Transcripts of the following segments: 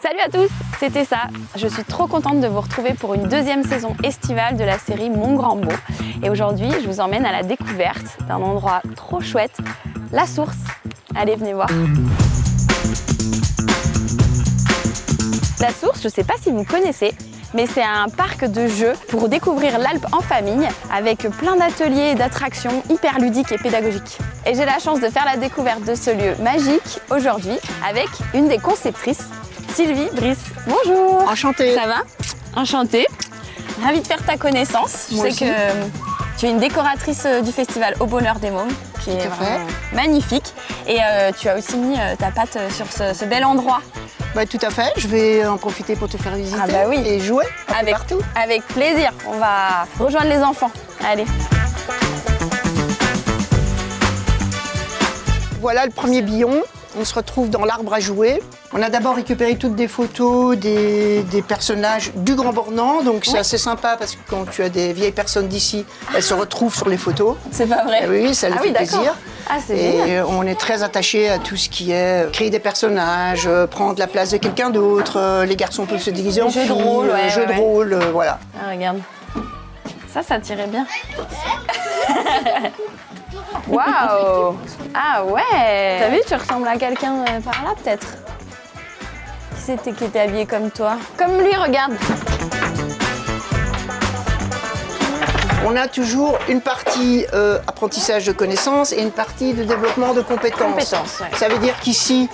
Salut à tous, c'était ça. Je suis trop contente de vous retrouver pour une deuxième saison estivale de la série Mon Grand Beau. Et aujourd'hui, je vous emmène à la découverte d'un endroit trop chouette, la Source. Allez, venez voir. La Source, je ne sais pas si vous connaissez, mais c'est un parc de jeux pour découvrir l'Alpe en famille avec plein d'ateliers et d'attractions hyper ludiques et pédagogiques. Et j'ai la chance de faire la découverte de ce lieu magique aujourd'hui avec une des conceptrices, Sylvie Brice. Bonjour. Enchantée. Ça va? Enchantée. Ravie de faire ta connaissance. Je sais que tu es une décoratrice du festival Au Bonheur des Mômes, qui est vraiment magnifique. Et tu as aussi mis ta patte sur ce bel endroit. Bah, tout à fait, je vais en profiter pour te faire visiter et jouer partout. Avec plaisir, on va rejoindre les enfants. Allez. Voilà le premier billon, on se retrouve dans l'arbre à jouer. On a d'abord récupéré toutes des photos des personnages du Grand Bornand, donc c'est assez sympa parce que quand tu as des vieilles personnes d'ici, elles se retrouvent sur les photos. C'est pas vrai? Oui, ça leur fait plaisir. Ah, c'est génial. Et on est très attaché à tout ce qui est créer des personnages, prendre la place de quelqu'un d'autre. Les garçons peuvent se déguiser en filles, jeux de rôle, voilà. Ah, regarde. Ça tirait bien. Waouh! Ah ouais! T'as vu, tu ressembles à quelqu'un par là peut-être? Qui c'était qui était habillé comme toi? Comme lui, regarde! On a toujours une partie apprentissage de connaissances et une partie de développement de compétences. Ça veut dire qu'ici,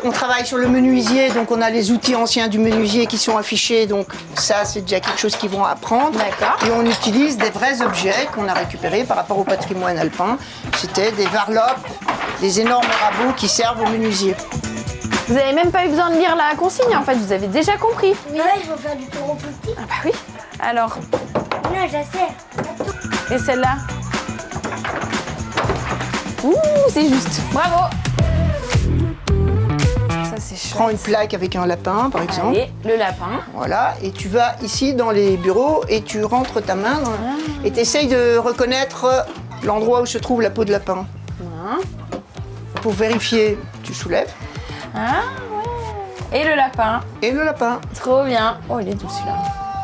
on travaille sur le menuisier, donc on a les outils anciens du menuisier qui sont affichés, donc ça c'est déjà quelque chose qu'ils vont apprendre. Et on utilise des vrais objets qu'on a récupérés par rapport au patrimoine alpin. C'était des varlopes, des énormes rabots qui servent aux menuisiers. Vous n'avez même pas eu besoin de lire la consigne, en fait, vous avez déjà compris. Mais là, il faut faire du taureau petit. Ah bah oui. Alors. Là, j'essaie. Et celle-là? Ouh, c'est juste. Bravo. Ça, c'est chouette. Prends une plaque avec un lapin, par exemple. Allez, le lapin. Voilà, et tu vas ici dans les bureaux et tu rentres ta main et tu essayes de reconnaître l'endroit où se trouve la peau de lapin. Pour vérifier, tu soulèves. Ah ouais. Et le lapin. Et le lapin. Trop bien. Oh, il est doux celui-là.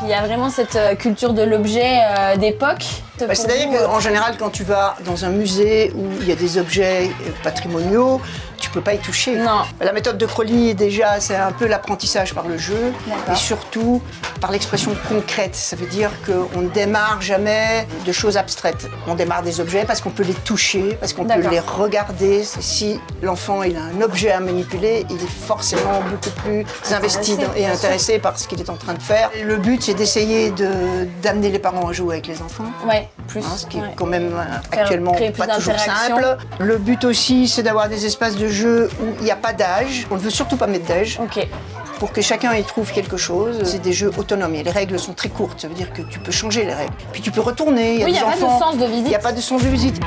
Il y a vraiment cette culture de l'objet d'époque. C'est-à-dire qu'en général, quand tu vas dans un musée où il y a des objets patrimoniaux, tu peux pas y toucher. Non. La méthode de Crowley, déjà, c'est un peu l'apprentissage par le jeu et surtout par l'expression concrète. Ça veut dire qu'on ne démarre jamais de choses abstraites. On démarre des objets parce qu'on peut les toucher, parce qu'on peut les regarder. Si l'enfant il a un objet à manipuler, il est forcément beaucoup plus investi et intéressé par ce qu'il est en train de faire. Le but, c'est d'essayer d'amener les parents à jouer avec les enfants. Ouais, plus. Ce qui est quand même actuellement pas toujours simple. Le but aussi, c'est d'avoir des espaces de jeu où il n'y a pas d'âge. On ne veut surtout pas mettre d'âge. Pour que chacun y trouve quelque chose. C'est des jeux autonomes et les règles sont très courtes. Ça veut dire que tu peux changer les règles. Puis tu peux retourner. Il n'y a pas de sens de visite. Il n'y a pas de sens de visite.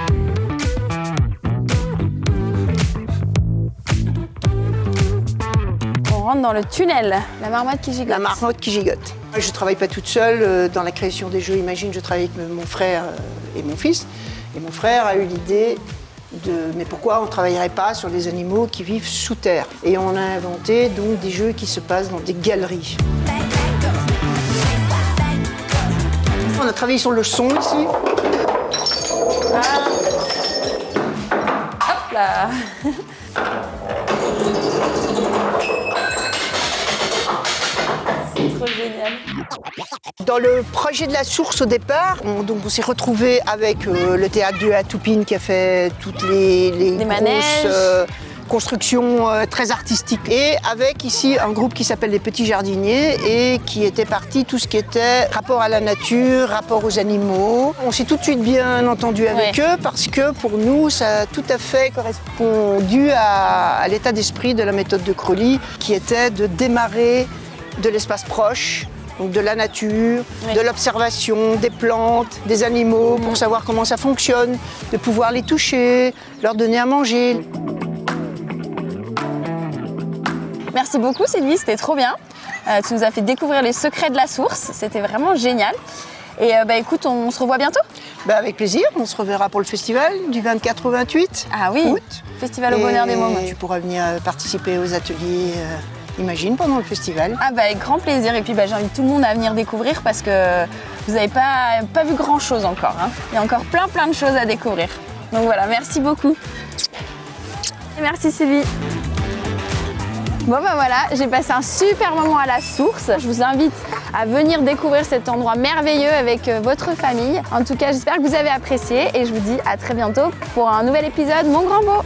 On rentre dans le tunnel. La marmotte qui gigote. La marmotte qui gigote. Je ne travaille pas toute seule dans la création des jeux. Imagine, je travaille avec mon frère et mon fils. Et mon frère a eu l'idée mais pourquoi on ne travaillerait pas sur les animaux qui vivent sous terre? Et on a inventé donc des jeux qui se passent dans des galeries. On a travaillé sur le son ici. Hop là. C'est trop génial. Dans le projet de la Source au départ, on s'est retrouvé avec le théâtre de Atoupine qui a fait toutes les grosses constructions très artistiques. Et avec ici un groupe qui s'appelle les Petits Jardiniers et qui était parti tout ce qui était rapport à la nature, rapport aux animaux. On s'est tout de suite bien entendu avec eux parce que pour nous, ça a tout à fait correspondu à l'état d'esprit de la méthode de Crowley qui était de démarrer de l'espace proche. Donc de la nature, de l'observation, des plantes, des animaux, pour savoir comment ça fonctionne, de pouvoir les toucher, leur donner à manger. Merci beaucoup Sylvie, c'était trop bien. Tu nous as fait découvrir les secrets de la Source, c'était vraiment génial. Et écoute, on se revoit bientôt. Avec plaisir, on se reverra pour le festival du 24 au 28 août. Festival au Bonheur des Mômes. Tu pourras venir participer aux ateliers imagine, pendant le festival. Ah bah avec grand plaisir, et puis bah, j'invite tout le monde à venir découvrir parce que vous n'avez pas vu grand chose encore. Hein. Il y a encore plein de choses à découvrir. Donc voilà, merci beaucoup. Et merci Sylvie. Bon ben voilà, j'ai passé un super moment à la source. Je vous invite à venir découvrir cet endroit merveilleux avec votre famille. En tout cas, j'espère que vous avez apprécié et je vous dis à très bientôt pour un nouvel épisode Mon Grand Beau.